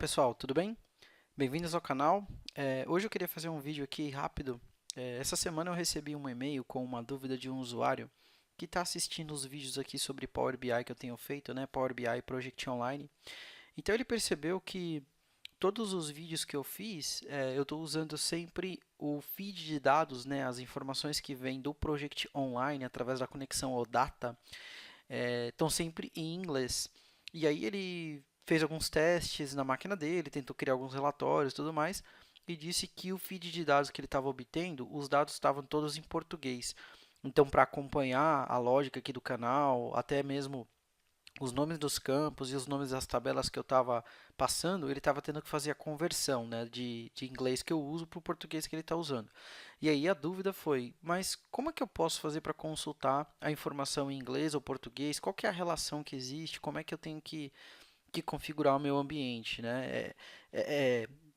pessoal, tudo bem? Bem-vindos ao canal. Hoje eu queria fazer um vídeo aqui rápido. Essa semana eu recebi um e-mail com uma dúvida de um usuário que está assistindo os vídeos aqui sobre Power BI que eu tenho feito, né? Power BI Project Online. Então ele percebeu que todos os vídeos que eu fiz, eu estou usando sempre o feed de dados, né? As informações que vêm do Project Online através da conexão OData, estão sempre em inglês. E aí ele fez alguns testes na máquina dele, tentou criar alguns relatórios e tudo mais, e disse que o feed de dados que ele estava obtendo, os dados estavam todos em português. Então, para acompanhar a lógica aqui do canal, até mesmo os nomes dos campos e os nomes das tabelas que eu estava passando, ele estava tendo que fazer a conversão, né, de inglês que eu uso para o português que ele está usando. E aí a dúvida foi, mas como é que eu posso fazer para consultar a informação em inglês ou português? Qual que é a relação que existe? Como é que eu tenho que configurar o meu ambiente, né?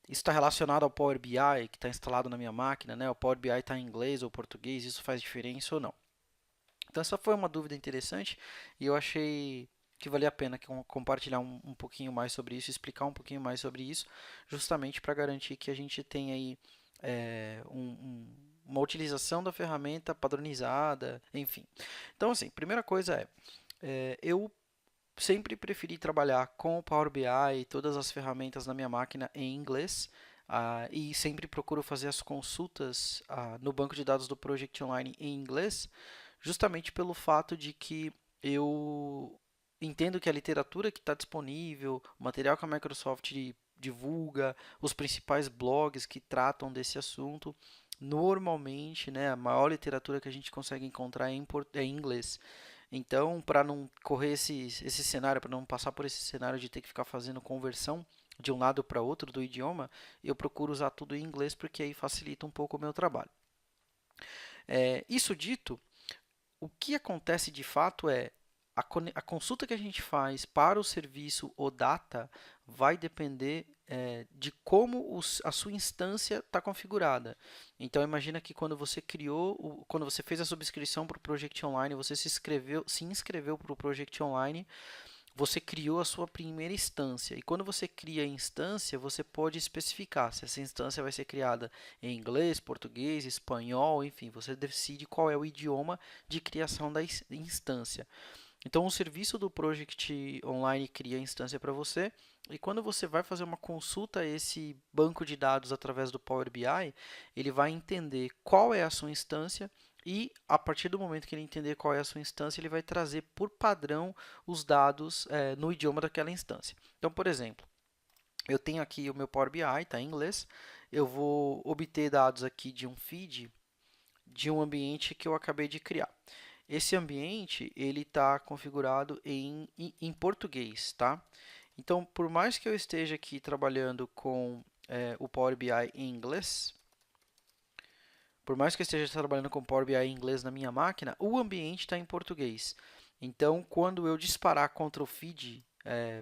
Isso está relacionado ao Power BI que está instalado na minha máquina, né? O Power BI está em inglês ou português, isso faz diferença ou não? Então essa foi uma dúvida interessante e eu achei que valia a pena compartilhar um pouquinho mais sobre isso, explicar um pouquinho mais sobre isso, justamente para garantir que a gente tenha aí uma utilização da ferramenta padronizada, enfim. Então, assim, primeira coisa eu sempre preferi trabalhar com o Power BI e todas as ferramentas na minha máquina em inglês. E sempre procuro fazer as consultas no banco de dados do Project Online em inglês, justamente pelo fato de que eu entendo que a literatura que está disponível, o material que a Microsoft divulga, os principais blogs que tratam desse assunto, normalmente, né, a maior literatura que a gente consegue encontrar é em inglês. Então, para não correr esse cenário, para não passar por esse cenário de ter que ficar fazendo conversão de um lado para outro do idioma, eu procuro usar tudo em inglês porque aí facilita um pouco o meu trabalho. Isso dito, o que acontece de fato é a consulta que a gente faz para o serviço OData vai depender de como a sua instância está configurada. Então imagina que quando você fez a subscrição para o Project Online, você se inscreveu para o Project Online, você criou a sua primeira instância. E quando você cria a instância, você pode especificar se essa instância vai ser criada em inglês, português, espanhol, enfim, você decide qual é o idioma de criação da instância. Então, o serviço do Project Online cria a instância para você, e quando você vai fazer uma consulta a esse banco de dados através do Power BI, ele vai entender qual é a sua instância e, a partir do momento que ele entender qual é a sua instância, ele vai trazer por padrão os dados no idioma daquela instância. Então, por exemplo, eu tenho aqui o meu Power BI, está em inglês, eu vou obter dados aqui de um feed de um ambiente que eu acabei de criar. Esse ambiente ele está configurado em português, tá? Então, por mais que eu esteja aqui trabalhando com o Power BI em inglês, por mais que eu esteja trabalhando com Power BI em inglês na minha máquina, o ambiente está em português. Então, quando eu disparar contra o feed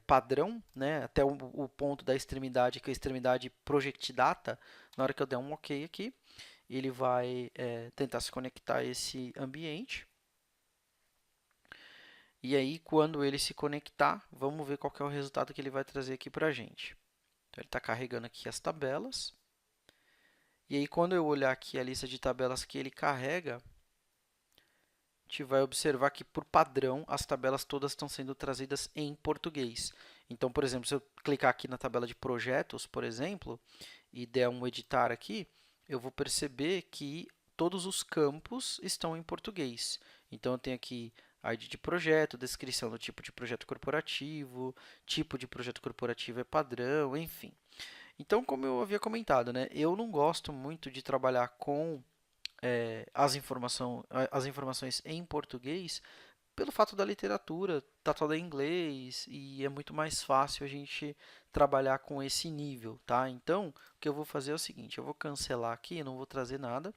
padrão, né, até o ponto da extremidade, que é a extremidade Project Data, na hora que eu der um OK aqui, ele vai tentar se conectar a esse ambiente. E aí, quando ele se conectar, vamos ver qual que é o resultado que ele vai trazer aqui para a gente. Então, ele está carregando aqui as tabelas. E aí, quando eu olhar aqui a lista de tabelas que ele carrega, a gente vai observar que, por padrão, as tabelas todas estão sendo trazidas em português. Então, por exemplo, se eu clicar aqui na tabela de projetos, por exemplo, e der um editar aqui, eu vou perceber que todos os campos estão em português. Então, eu tenho aqui ID de projeto, descrição do tipo de projeto corporativo é padrão, enfim. Então, como eu havia comentado, né, eu não gosto muito de trabalhar com as informações em português pelo fato da literatura estar toda em inglês e é muito mais fácil a gente trabalhar com esse nível, tá? Então, o que eu vou fazer é o seguinte, eu vou cancelar aqui, não vou trazer nada.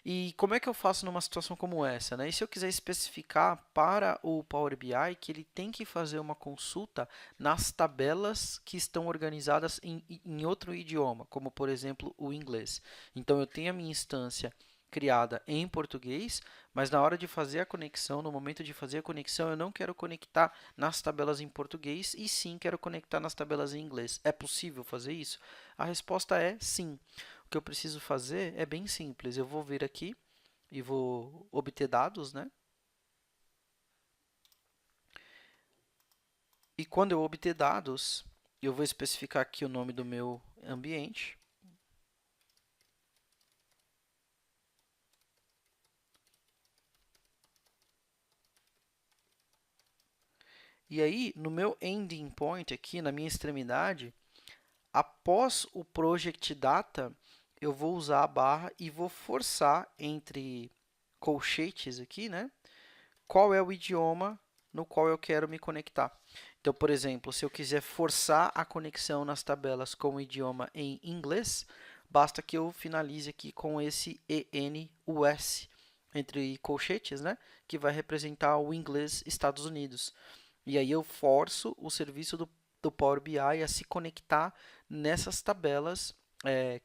E como é que eu faço numa situação como essa, né? E se eu quiser especificar para o Power BI que ele tem que fazer uma consulta nas tabelas que estão organizadas em outro idioma, como por exemplo o inglês. Então eu tenho a minha instância criada em português, mas na hora de fazer a conexão, no momento de fazer a conexão, eu não quero conectar nas tabelas em português e sim quero conectar nas tabelas em inglês. É possível fazer isso? A resposta é sim. O que eu preciso fazer é bem simples. Eu vou vir aqui e vou obter dados, né? E quando eu obter dados, eu vou especificar aqui o nome do meu ambiente. E aí, no meu ending point aqui, na minha extremidade, após o project data, eu vou usar a barra e vou forçar entre colchetes aqui, né? Qual é o idioma no qual eu quero me conectar. Então, por exemplo, se eu quiser forçar a conexão nas tabelas com o idioma em inglês, basta que eu finalize aqui com esse ENUS entre colchetes, né? Que vai representar o inglês Estados Unidos. E aí eu forço o serviço do Power BI a se conectar nessas tabelas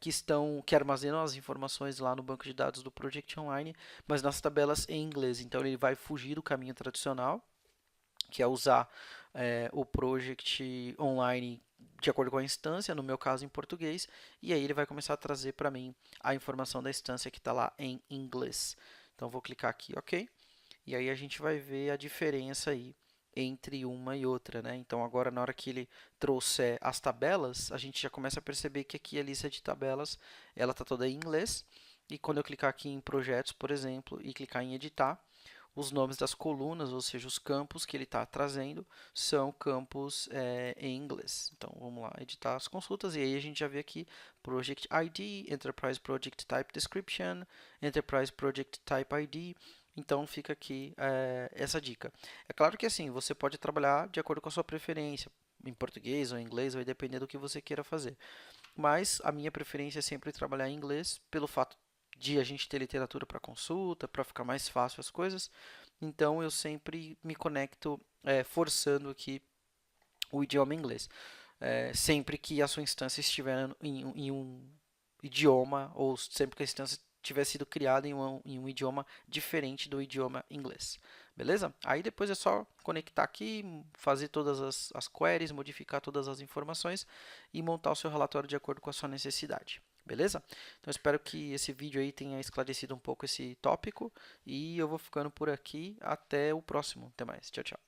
que armazenam as informações lá no banco de dados do Project Online, mas nas tabelas em inglês. Então ele vai fugir do caminho tradicional, que é usar o Project Online de acordo com a instância, no meu caso em português, e aí ele vai começar a trazer para mim a informação da instância que está lá em inglês. Então vou clicar aqui, ok? E aí a gente vai ver a diferença aí entre uma e outra, né? Então agora na hora que ele trouxer as tabelas, a gente já começa a perceber que aqui a lista de tabelas, ela está toda em inglês. E quando eu clicar aqui em projetos, por exemplo, e clicar em editar, os nomes das colunas, ou seja, os campos que ele está trazendo, são campos em inglês. Então vamos lá, editar as consultas, e aí a gente já vê aqui Project ID, Enterprise Project Type Description, Enterprise Project Type ID. Então fica aqui essa dica. É claro que assim, você pode trabalhar de acordo com a sua preferência, em português ou em inglês, vai depender do que você queira fazer. Mas a minha preferência é sempre trabalhar em inglês, pelo fato de a gente ter literatura para consulta, para ficar mais fácil as coisas. Então eu sempre me conecto forçando aqui o idioma inglês. Sempre que a sua instância estiver em um idioma, ou sempre que a instância tiver sido criada em um idioma diferente do idioma inglês. Beleza? Aí depois é só conectar aqui, fazer todas as queries, modificar todas as informações e montar o seu relatório de acordo com a sua necessidade. Beleza? Então espero que esse vídeo aí tenha esclarecido um pouco esse tópico e eu vou ficando por aqui. Até o próximo. Até mais. Tchau, tchau.